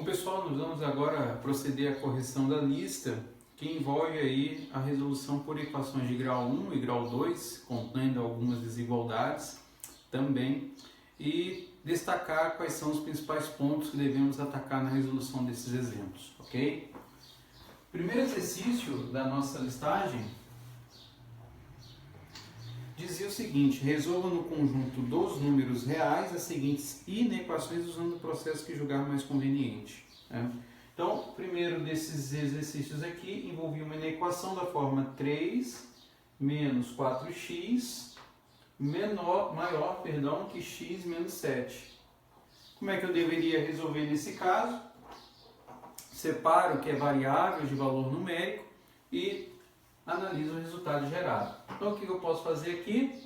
Bom, pessoal, nós vamos agora proceder à correção da lista que envolve aí a resolução por equações de grau 1 e grau 2, contendo algumas desigualdades também, e destacar quais são os principais pontos que devemos atacar na resolução desses exemplos, ok? Primeiro exercício da nossa listagem dizia o seguinte: resolva no conjunto dos números reais as seguintes inequações usando o processo que julgar mais conveniente. Então, o primeiro desses exercícios aqui envolvia uma inequação da forma 3 menos 4x maior que x menos 7. Como é que eu deveria resolver nesse caso? Separo o que é variável de valor numérico e analiso o resultado gerado. Então, o que eu posso fazer aqui?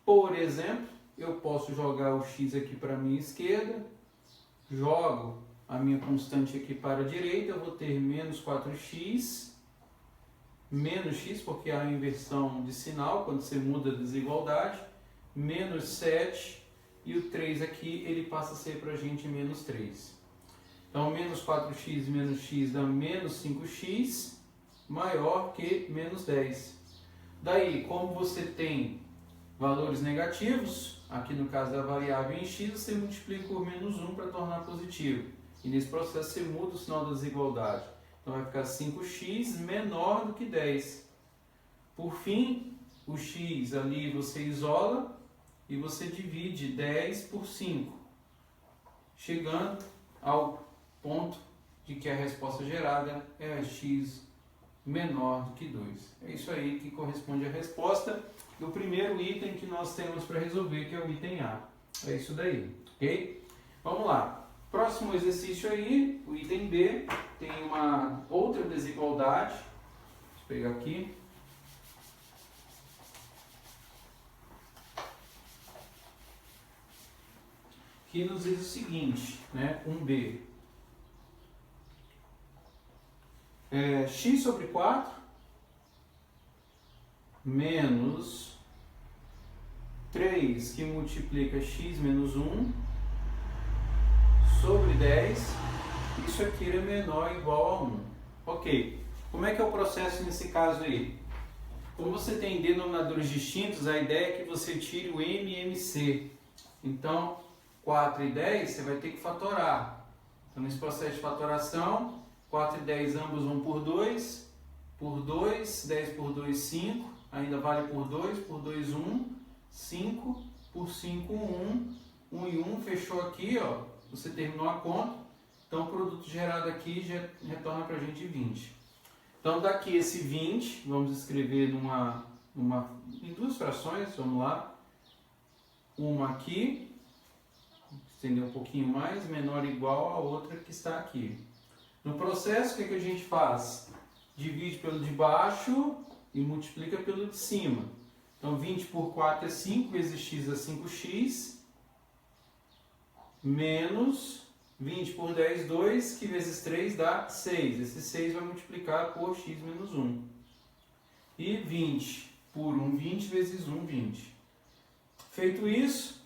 Por exemplo, eu posso jogar o x aqui para a minha esquerda, jogo a minha constante aqui para a direita, eu vou ter menos 4x, menos x, porque há a inversão de sinal quando você muda a desigualdade, menos 7, e o 3 aqui ele passa a ser para a gente menos 3. Então, menos 4x menos x dá menos 5x, maior que menos 10. Daí, como você tem valores negativos, aqui no caso da variável em x, você multiplica por menos 1 para tornar positivo. E nesse processo você muda o sinal da desigualdade. Então vai ficar 5x menor do que 10. Por fim, o x ali você isola e você divide 10 por 5, chegando ao ponto de que a resposta gerada é x menor do que 2. É isso aí que corresponde à resposta do primeiro item que nós temos para resolver, que é o item A. É isso daí, ok? Vamos lá. Próximo exercício aí, o item B, tem uma outra desigualdade. Deixa eu pegar aqui. Que nos diz o seguinte, né? 1B. X sobre 4 menos 3 que multiplica x menos 1 sobre 10, isso aqui é menor ou igual a 1. Ok, como é que é o processo nesse caso aí? Como você tem denominadores distintos, a ideia é que você tire o m e mc. Então, 4 e 10 você vai ter que fatorar. Então, nesse processo de fatoração, 4 e 10 ambos vão por 2, 10 por 2, 5, ainda vale por 2, 1, 5, por 5, 1, 1 e 1, fechou aqui, ó, você terminou a conta, então o produto gerado aqui já retorna para a gente 20. Então daqui esse 20, vamos escrever em duas frações, vamos lá, uma aqui, estender um pouquinho mais, menor ou igual a outra que está aqui. No processo, o que a gente faz? Divide pelo de baixo e multiplica pelo de cima. Então, 20 por 4 é 5, vezes x é 5x, menos 20 por 10, 2, que vezes 3 dá 6. Esse 6 vai multiplicar por x menos 1. E 20 por 1, 20, vezes 1, 20. Feito isso,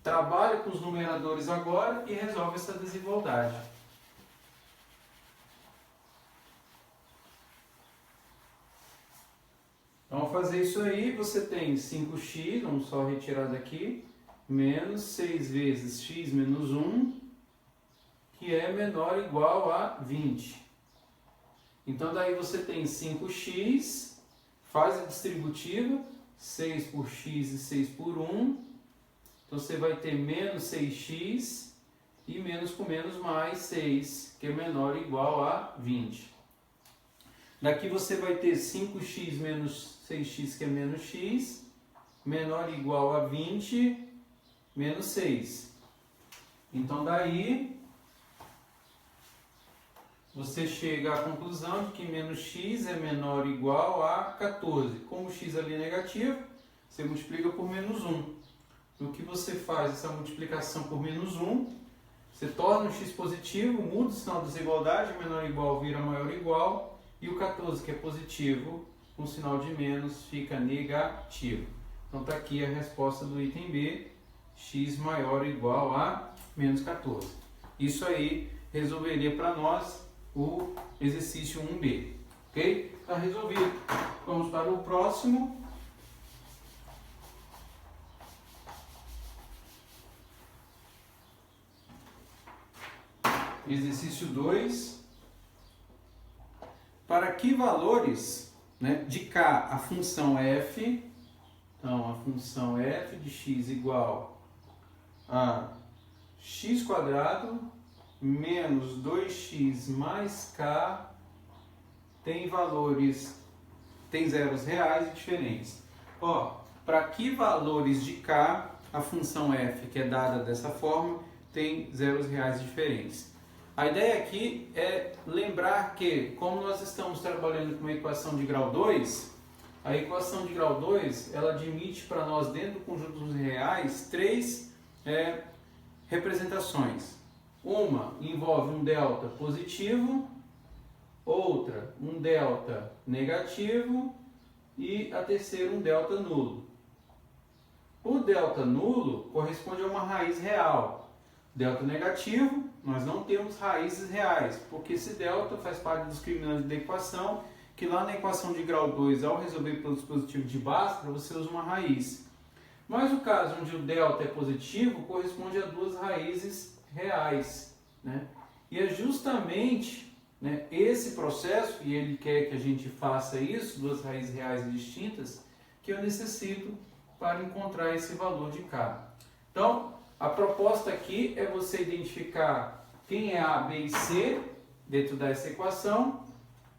trabalha com os numeradores agora e resolve essa desigualdade. Então, ao fazer isso aí, você tem 5x, vamos só retirar daqui, menos 6 vezes x menos 1, que é menor ou igual a 20. Então, daí você tem 5x, faz a distributiva, 6 por x e 6 por 1. Então, você vai ter menos 6x e menos com menos mais 6, que é menor ou igual a 20. Daqui você vai ter 5x menos 6x, que é menos x, menor ou igual a 20, menos 6. Então, daí, você chega à conclusão de que menos x é menor ou igual a 14. Como o x ali é negativo, você multiplica por menos 1. No que você faz essa multiplicação por menos 1, você torna o x positivo, muda o sinal da desigualdade, menor ou igual vira maior ou igual, e o 14, que é positivo, com sinal de menos, fica negativo. Então está aqui a resposta do item B, x maior ou igual a menos 14. Isso aí resolveria para nós o exercício 1B, ok? Está resolvido. Vamos para o próximo. Exercício 2. Para que valores, né, de k a função f, então a função f de x igual a x² menos 2x mais k tem zeros reais e diferentes. Ó, para que valores de k a função f, que é dada dessa forma, tem zeros reais diferentes? A ideia aqui é lembrar que, como nós estamos trabalhando com uma equação de grau 2, a equação de grau 2, ela admite para nós, dentro do conjunto dos reais, três representações. Uma envolve um delta positivo, outra um delta negativo e a terceira um delta nulo. O delta nulo corresponde a uma raiz real. Delta negativo, nós não temos raízes reais, porque esse delta faz parte dos discriminantes da equação, que lá na equação de grau 2, ao resolver pelo dispositivo de Bhaskara, você usa uma raiz. Mas o caso onde o delta é positivo, corresponde a duas raízes reais, né? E é justamente, né, esse processo, e ele quer que a gente faça isso, duas raízes reais distintas, que eu necessito para encontrar esse valor de k. Então, a proposta aqui é você identificar quem é A, B e C dentro dessa equação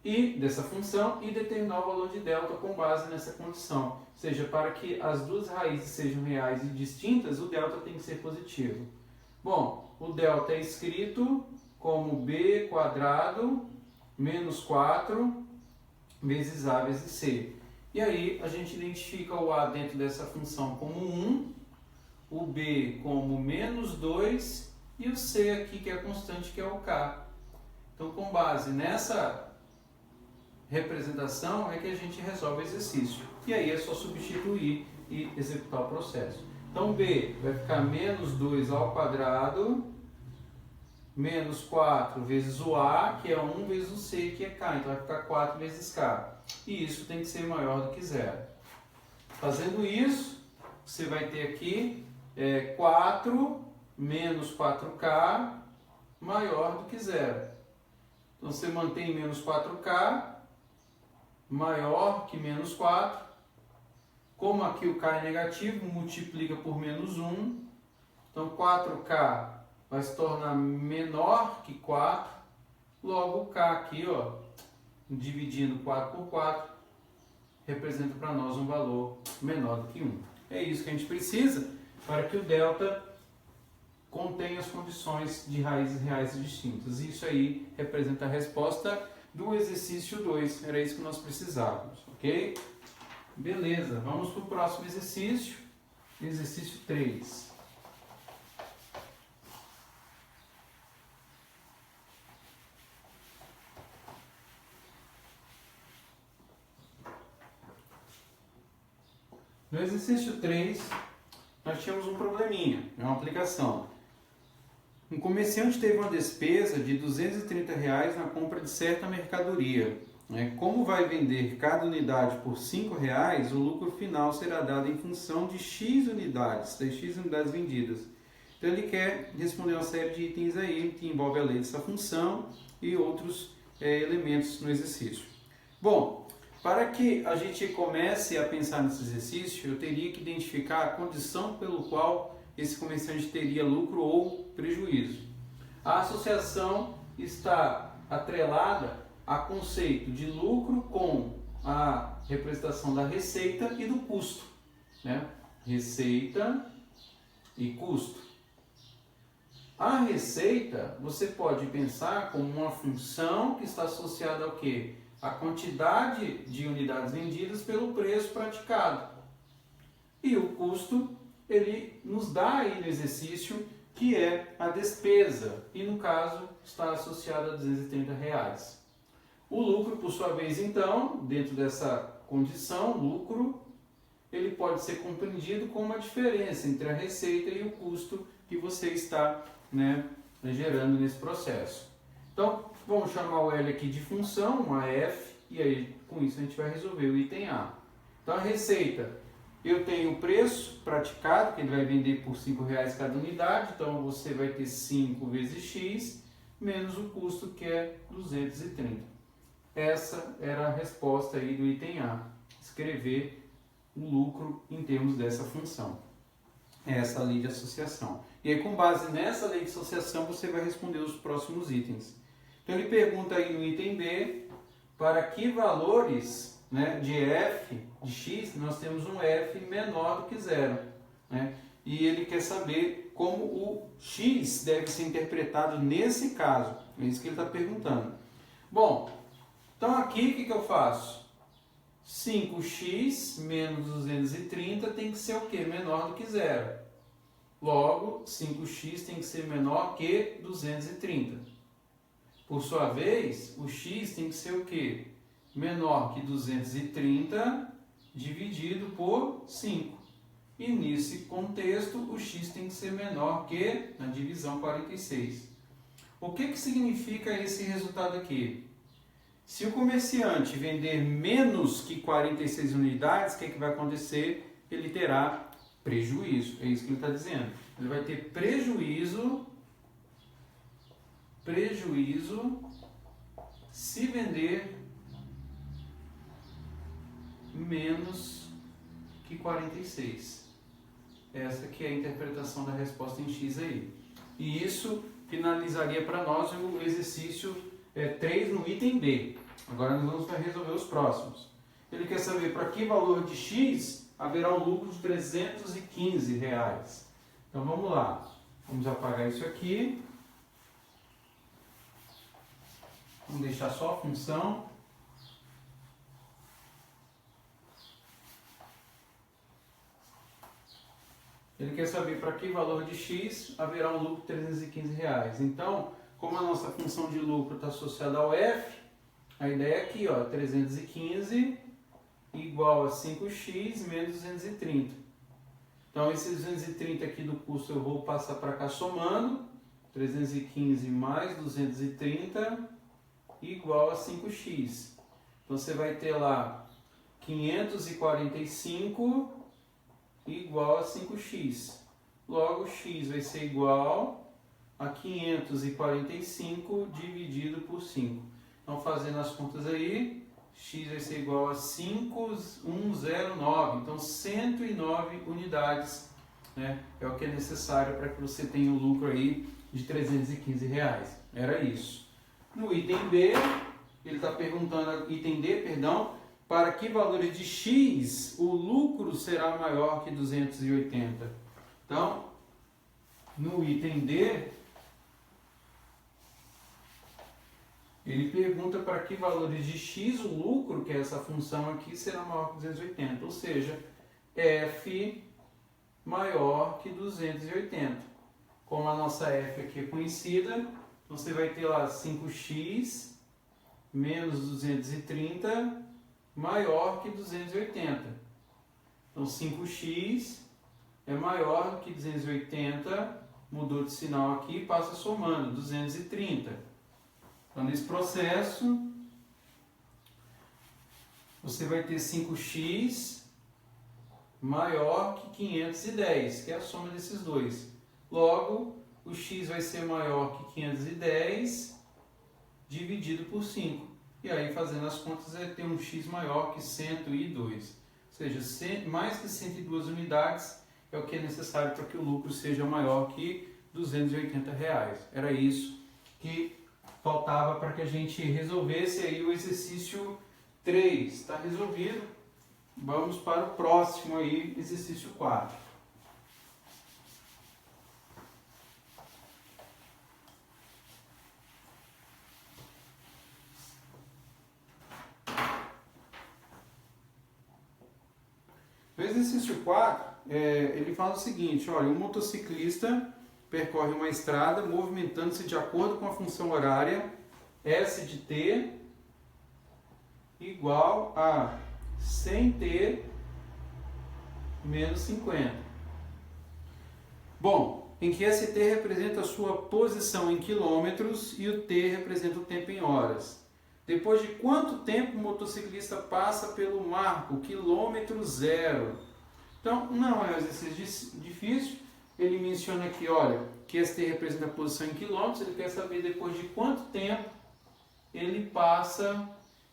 e dessa função e determinar o valor de delta com base nessa condição. Ou seja, para que as duas raízes sejam reais e distintas, o delta tem que ser positivo. Bom, o delta é escrito como b² menos 4 vezes A vezes C. E aí a gente identifica o A dentro dessa função como 1, o B como menos 2 e o C aqui, que é a constante, que é o K. Então, com base nessa representação, é que a gente resolve o exercício. E aí é só substituir e executar o processo. Então, B vai ficar menos 2² menos 4 vezes o A, que é 1 vezes o C, que é K. Então, vai ficar 4 vezes K. E isso tem que ser maior do que zero. Fazendo isso, você vai ter aqui 4 menos 4k maior do que zero. Então, você mantém menos 4k maior que menos 4. Como aqui o k é negativo, multiplica por menos 1. Então, 4k vai se tornar menor que 4. Logo, o k aqui, ó, dividindo 4 por 4, representa para nós um valor menor do que 1. É isso que a gente precisa para que o delta contenha as condições de raízes reais distintas. Isso aí representa a resposta do exercício 2. Era isso que nós precisávamos, ok? Beleza, vamos para o próximo exercício. Exercício 3. No exercício 3, nós tínhamos um probleminha, é uma aplicação. Um comerciante teve uma despesa de R$ 230 na compra de certa mercadoria. Como vai vender cada unidade por R$ 5, o lucro final será dado em função de X unidades, das X unidades vendidas. Então ele quer responder uma série de itens aí, que envolve a lei dessa função e outros elementos no exercício. Bom, para que a gente comece a pensar nesse exercício, eu teria que identificar a condição pelo qual esse comerciante teria lucro ou prejuízo. A associação está atrelada a conceito de lucro com a representação da receita e do custo, né? Receita e custo. A receita você pode pensar como uma função que está associada ao quê? A quantidade de unidades vendidas pelo preço praticado. E o custo, ele nos dá aí no exercício, que é a despesa, e no caso está associado a R$ 230. O lucro, por sua vez, então, dentro dessa condição, lucro, ele pode ser compreendido como uma diferença entre a receita e o custo que você está, né, gerando nesse processo. Então, vamos chamar o L aqui de função, uma F, e aí com isso a gente vai resolver o item A. Então a receita, eu tenho o preço praticado, que ele vai vender por R$5 cada unidade, então você vai ter 5 vezes X, menos o custo que é 230. Essa era a resposta aí do item A, escrever o lucro em termos dessa função. Essa lei de associação. E aí com base nessa lei de associação você vai responder os próximos itens. Então ele pergunta aí no item B, para que valores, né, de f de x nós temos um f menor do que zero, né? E ele quer saber como o x deve ser interpretado nesse caso. É isso que ele está perguntando. Bom, então aqui o que eu faço? 5x menos 230 tem que ser o quê? Menor do que zero. Logo, 5x tem que ser menor que 230. Por sua vez, o x tem que ser o quê? Menor que 230 dividido por 5. E nesse contexto, o x tem que ser menor que, na divisão, 46. O que significa esse resultado aqui? Se o comerciante vender menos que 46 unidades, o que vai acontecer? Ele terá prejuízo. É isso que ele está dizendo. Ele vai ter prejuízo se vender menos que 46. Essa que é a interpretação da resposta em X aí. E isso finalizaria para nós o exercício 3 no item B. Agora nós vamos resolver os próximos. Ele quer saber para que valor de X haverá um lucro de R$315. Então vamos lá. Vamos apagar isso aqui. Vamos deixar só a função. Ele quer saber para que valor de X haverá um lucro de R$315. Então, como a nossa função de lucro está associada ao F, a ideia é aqui, ó, 315 igual a 5x menos 230. Então, esse 230 aqui do custo eu vou passar para cá somando. 315 mais 230 igual a 5x. Então, você vai ter lá 545 igual a 5x. Logo, x vai ser igual a 545 dividido por 5. Então, fazendo as contas aí, x vai ser igual a 5,109. Então, 109 unidades, né? É o que é necessário para que você tenha o lucro aí de R$315. Era isso. No item B, ele está perguntando, item D, perdão, para que valores de X o lucro será maior que 280. Então, no item D, ele pergunta para que valores de X o lucro, que é essa função aqui, será maior que 280. Ou seja, F maior que 280. Como a nossa F aqui é conhecida, então você vai ter lá 5x menos 230 maior que 280. Então 5x é maior que 280, mudou de sinal aqui, passa somando 230. Então nesse processo você vai ter 5x maior que 510, que é a soma desses dois. Logo, o x vai ser maior que 510 dividido por 5. E aí, fazendo as contas, vai ter um x maior que 102. Ou seja, mais que 102 unidades é o que é necessário para que o lucro seja maior que R$280. Era isso que faltava para que a gente resolvesse aí o exercício 3. Está resolvido. Vamos para o próximo aí, exercício 4. No exercício 4, ele fala o seguinte, olha, um motociclista percorre uma estrada movimentando-se de acordo com a função horária S de t igual a 100t menos 50. Bom, em que ST representa a sua posição em quilômetros e o T representa o tempo em horas. Depois de quanto tempo o motociclista passa pelo marco, quilômetro zero? Então, não é um exercício difícil. Ele menciona aqui, olha, que ST representa a posição em quilômetros, ele quer saber depois de quanto tempo ele passa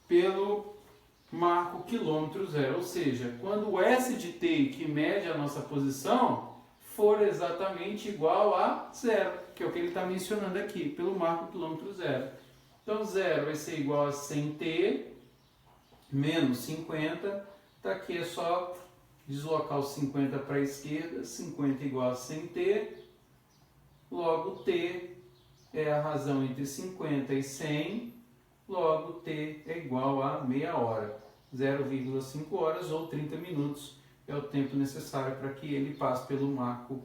pelo marco quilômetro zero. Ou seja, quando o S de T, que mede a nossa posição, for exatamente igual a zero, que é o que ele está mencionando aqui, pelo marco quilômetro zero. Então, zero vai ser igual a 100T menos 50. Tá aqui é só deslocar o 50 para a esquerda. 50 igual a 100T. Logo, T é a razão entre 50 e 100. Logo, T é igual a meia hora. 0,5 horas ou 30 minutos é o tempo necessário para que ele passe pelo marco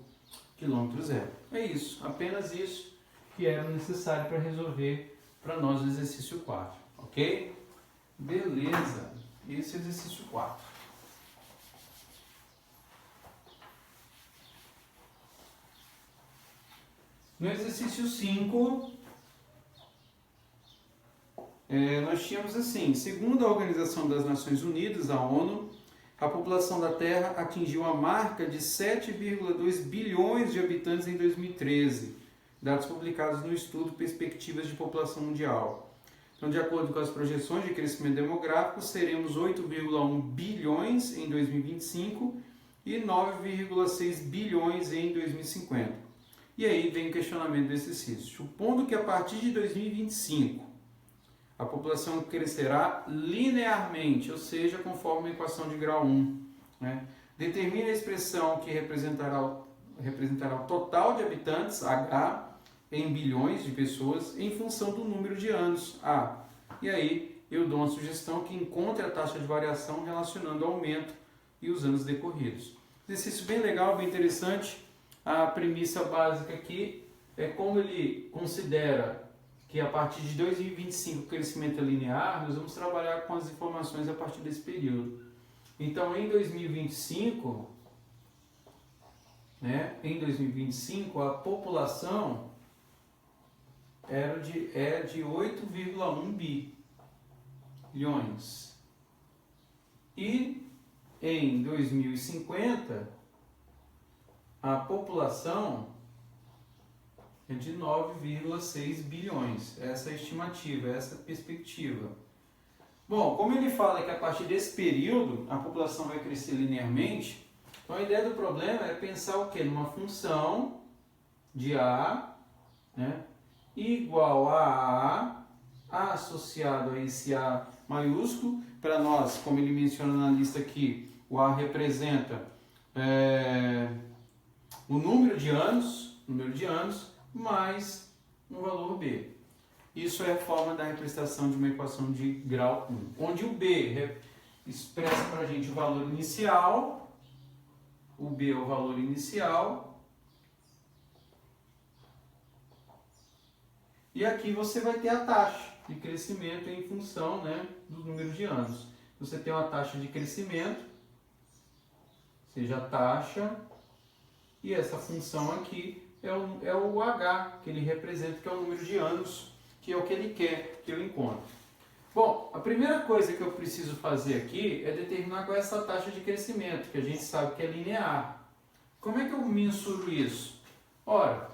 quilômetro zero. É isso, apenas isso que era necessário para resolver para nós o exercício 4, ok? Beleza, esse é o exercício 4. No exercício 5, nós tínhamos assim, segundo a Organização das Nações Unidas, a ONU, a população da Terra atingiu a marca de 7,2 bilhões de habitantes em 2013. Dados publicados no estudo Perspectivas de População Mundial. Então, de acordo com as projeções de crescimento demográfico, seremos 8,1 bilhões em 2025 e 9,6 bilhões em 2050. E aí vem o questionamento do exercício. Supondo que a partir de 2025 a população crescerá linearmente, ou seja, conforme a equação de grau 1, né? Determine a expressão que representará o total de habitantes, H, em bilhões de pessoas, em função do número de anos, A. E aí eu dou uma sugestão que encontre a taxa de variação relacionando o aumento e os anos decorridos. Exercício bem legal, bem interessante. A premissa básica aqui é como ele considera que a partir de 2025 o crescimento é linear, nós vamos trabalhar com as informações a partir desse período. Então, em 2025, a população é de 8,1 bilhões. E em 2050, a população é de 9,6 bilhões. Essa é a estimativa, essa é a perspectiva. Bom, como ele fala que a partir desse período a população vai crescer linearmente, então a ideia do problema é pensar o quê? Numa função de A, né, igual a A associado a esse A maiúsculo. Para nós, como ele menciona na lista aqui, o A representa o número de anos, mais um valor B. Isso é a forma da representação de uma equação de grau 1, onde o B expressa para a gente o valor inicial, o B é o valor inicial, e aqui você vai ter a taxa de crescimento em função, né, do número de anos. Você tem uma taxa de crescimento, seja a taxa, e essa função aqui é o H, que ele representa, que é o número de anos, que é o que ele quer que eu encontre. Bom, a primeira coisa que eu preciso fazer aqui é determinar qual é essa taxa de crescimento, que a gente sabe que é linear. Como é que eu mensuro isso? Ora,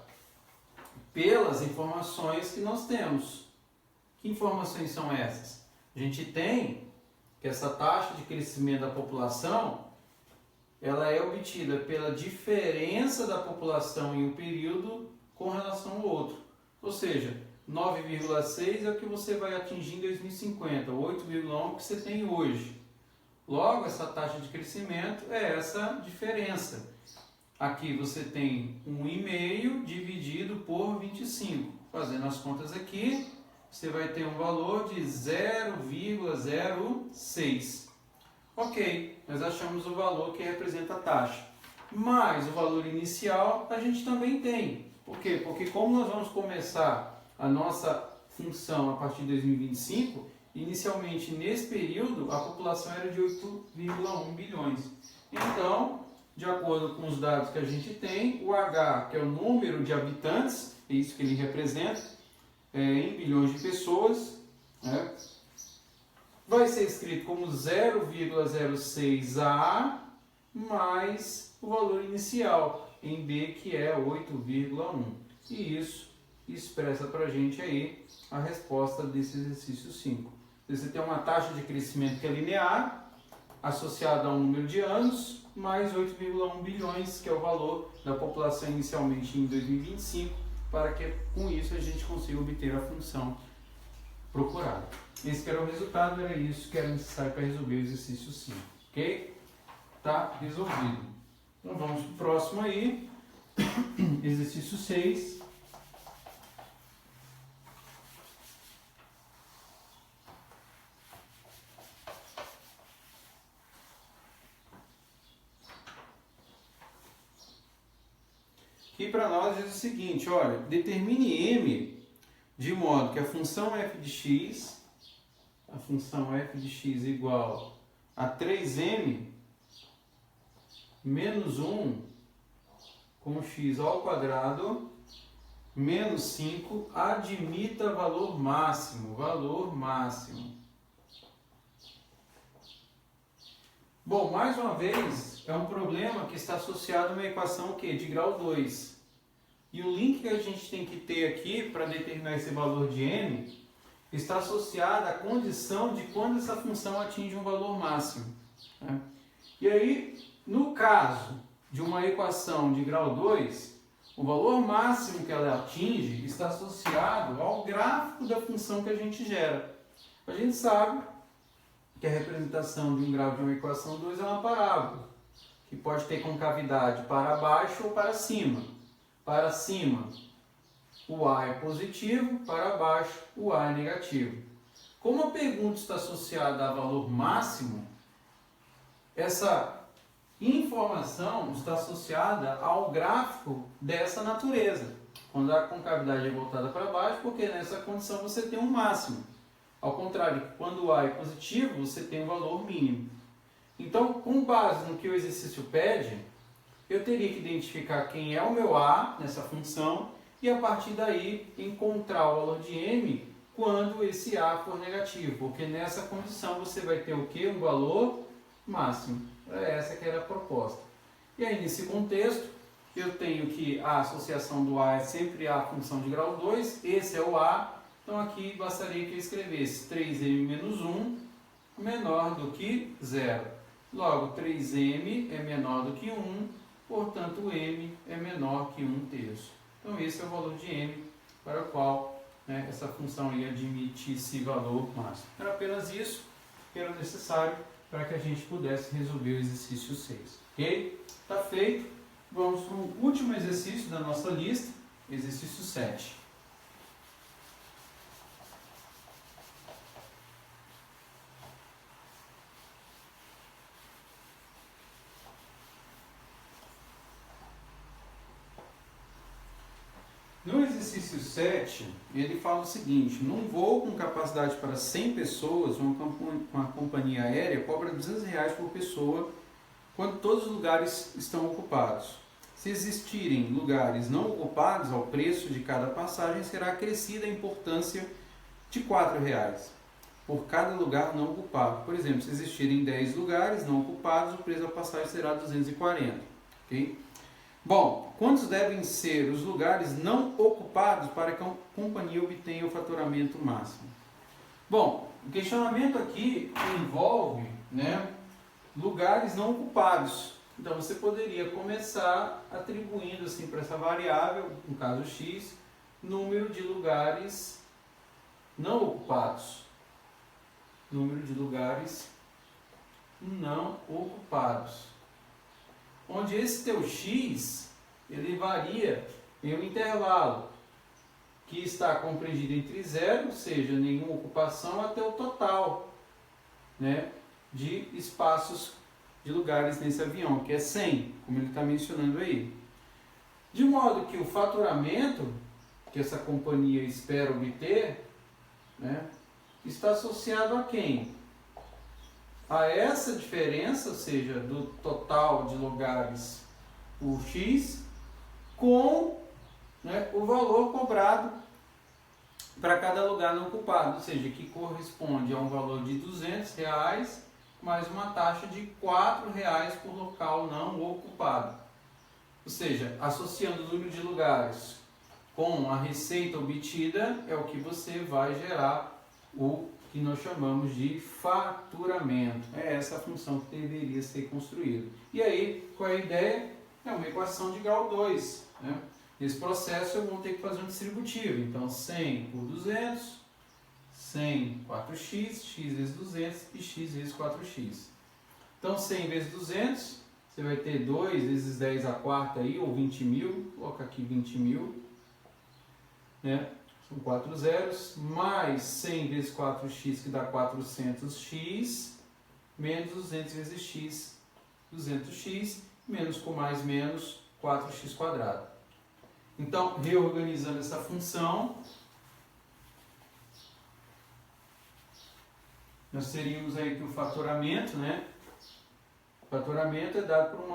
pelas informações que nós temos. Que informações são essas? A gente tem que essa taxa de crescimento da população, ela é obtida pela diferença da população em um período com relação ao outro. Ou seja, 9,6 é o que você vai atingir em 2050, 8,1 que você tem hoje. Logo, essa taxa de crescimento é essa diferença. Aqui você tem 1,5 dividido por 25. Fazendo as contas aqui, você vai ter um valor de 0,06. Ok, nós achamos o valor que representa a taxa. Mas o valor inicial a gente também tem. Por quê? Porque como nós vamos começar a nossa função a partir de 2025, inicialmente nesse período a população era de 8,1 bilhões. Então, de acordo com os dados que a gente tem, o H, que é o número de habitantes, é isso que ele representa, em bilhões de pessoas, né? Vai ser escrito como 0,06 A mais o valor inicial em B, que é 8,1. E isso expressa para a gente aí a resposta desse exercício 5. Você tem uma taxa de crescimento que é linear, associada a um número de anos, mais 8,1 bilhões, que é o valor da população inicialmente em 2025, para que com isso a gente consiga obter a função procurada. Esse que era o resultado, era isso que era necessário para resolver o exercício 5. Ok? Tá resolvido. Então vamos para o próximo aí, exercício 6. E para nós diz o seguinte, olha, determine M de modo que a função f de x igual a 3m menos 1 com x ao quadrado menos 5 admita valor máximo. Bom, mais uma vez, é um problema que está associado a uma equação de grau 2. E o link que a gente tem que ter aqui para determinar esse valor de m está associado à condição de quando essa função atinge um valor máximo. Né? E aí, no caso de uma equação de grau 2, o valor máximo que ela atinge está associado ao gráfico da função que a gente gera. A gente sabe que a representação de um grau de uma equação 2 é uma parábola, que pode ter concavidade para baixo ou para cima. Para cima, o A é positivo, para baixo, o A é negativo. Como a pergunta está associada a valor máximo, essa informação está associada ao gráfico dessa natureza. Quando a concavidade é voltada para baixo, porque nessa condição você tem um máximo. Ao contrário, quando o A é positivo, você tem um valor mínimo. Então, com base no que o exercício pede, eu teria que identificar quem é o meu A nessa função e a partir daí encontrar o valor de m quando esse A for negativo, porque nessa condição você vai ter o quê? Um valor máximo. Essa que era a proposta. E aí, nesse contexto, eu tenho que a associação do A é sempre a função de grau 2, esse é o A. Então aqui bastaria que eu escrevesse 3m menos 1 menor do que 0. Logo, 3m é menor do que 1, portanto m é menor que 1/3. Então esse é o valor de m para o qual essa função ia admitir esse valor máximo. Era apenas isso que era necessário para que a gente pudesse resolver o exercício 6. Ok? Está feito. Vamos para o último exercício da nossa lista, exercício 7. No exercício 7, ele fala o seguinte: num voo com capacidade para 100 pessoas, uma companhia aérea cobra R$200 por pessoa quando todos os lugares estão ocupados. Se existirem lugares não ocupados, ao preço de cada passagem será acrescida a importância de R$4 por cada lugar não ocupado. Por exemplo, se existirem 10 lugares não ocupados, o preço da passagem será 240. Ok? Bom, quantos devem ser os lugares não ocupados para que a companhia obtenha o faturamento máximo? Bom, o questionamento aqui envolve lugares não ocupados. Então você poderia começar atribuindo assim para essa variável, no caso x, número de lugares não ocupados. Número de lugares não ocupados. Onde esse teu x, ele varia em um intervalo que está compreendido entre 0, ou seja, nenhuma ocupação, até o total de espaços de lugares nesse avião, que é 100, como ele está mencionando aí. De modo que o faturamento que essa companhia espera obter está associado a quem? a essa diferença, ou seja, do total de lugares por x, com, né, o valor cobrado para cada lugar não ocupado, ou seja, que corresponde a um valor de R$200 mais uma taxa de R$4 por local não ocupado. Ou seja, associando o número de lugares com a receita obtida é o que você vai gerar o que nós chamamos de faturamento. É essa a função que deveria ser construída. E aí, qual é a ideia? É uma equação de grau 2. Né? Nesse processo eu vou ter que fazer um distributivo. Então, 100 por 200, 100, 4x, x vezes 200 e x vezes 4x. Então, 100 vezes 200, você vai ter 2 vezes 10 a quarta aí, ou 20 mil. Vou colocar aqui 20 mil. Né? São 4 zeros, mais 100 vezes 4x, que dá 400x, menos 200 vezes x, 200x, menos com mais menos, 4x quadrado. Então, reorganizando essa função, nós teríamos aí que o fatoramento, né? O fatoramento é dado por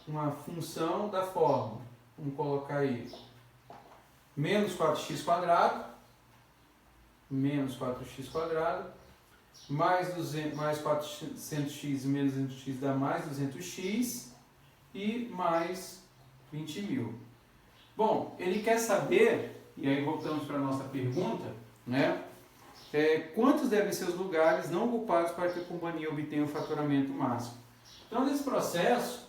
uma função da fórmula. Vamos colocar aí menos 4x quadrado, menos 4x quadrado, mais 400x menos 200x dá mais 200x e mais 20 mil. Bom, ele quer saber, e aí voltamos para a nossa pergunta, né? Quantos devem ser os lugares não ocupados para que a companhia obtenha o faturamento máximo? Então, nesse processo,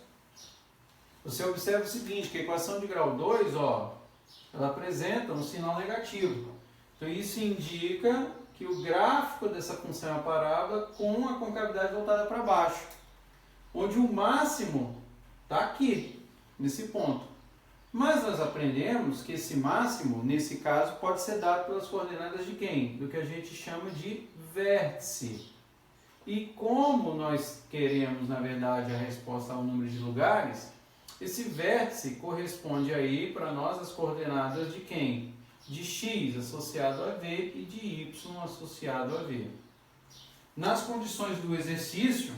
você observa o seguinte, que a equação de grau 2, ó, ela apresenta um sinal negativo. Então, isso indica que o gráfico dessa função é uma parábola com a concavidade voltada para baixo, onde o máximo está aqui, nesse ponto. Mas nós aprendemos que esse máximo, nesse caso, pode ser dado pelas coordenadas de quem? Do que a gente chama de vértice. E como nós queremos, na verdade, a resposta ao número de lugares, esse vértice corresponde aí para nós as coordenadas de quem? De x associado a v e de y associado a v. Nas condições do exercício,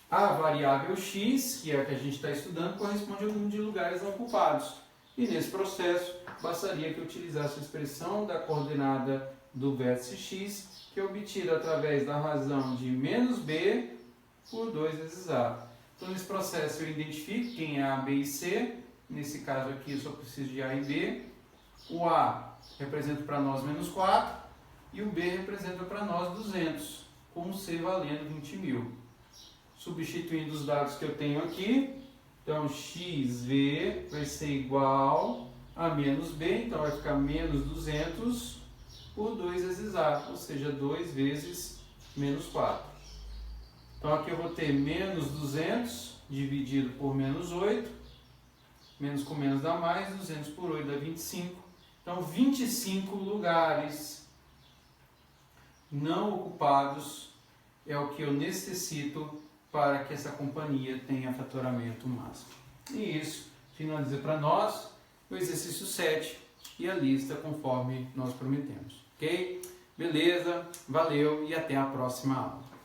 a variável x, que é a que a gente está estudando, corresponde ao número de lugares não ocupados. E nesse processo, bastaria que eu utilizasse a expressão da coordenada do vértice x, que é obtida através da razão de menos b por 2 vezes a. Então, nesse processo, eu identifico quem é A, B e C. Nesse caso aqui, eu só preciso de A e B. O A representa para nós menos 4 e o B representa para nós 200, com o C valendo 20 mil. Substituindo os dados que eu tenho aqui, então xv vai ser igual a menos B, então vai ficar menos 200 por 2 vezes A, ou seja, 2 vezes menos 4. Então aqui eu vou ter menos 200 dividido por menos 8, menos com menos dá mais, 200 por 8 dá 25. Então 25 lugares não ocupados é o que eu necessito para que essa companhia tenha faturamento máximo. E isso finaliza para nós o exercício 7 e a lista conforme nós prometemos. Ok? Beleza? Valeu e até a próxima aula.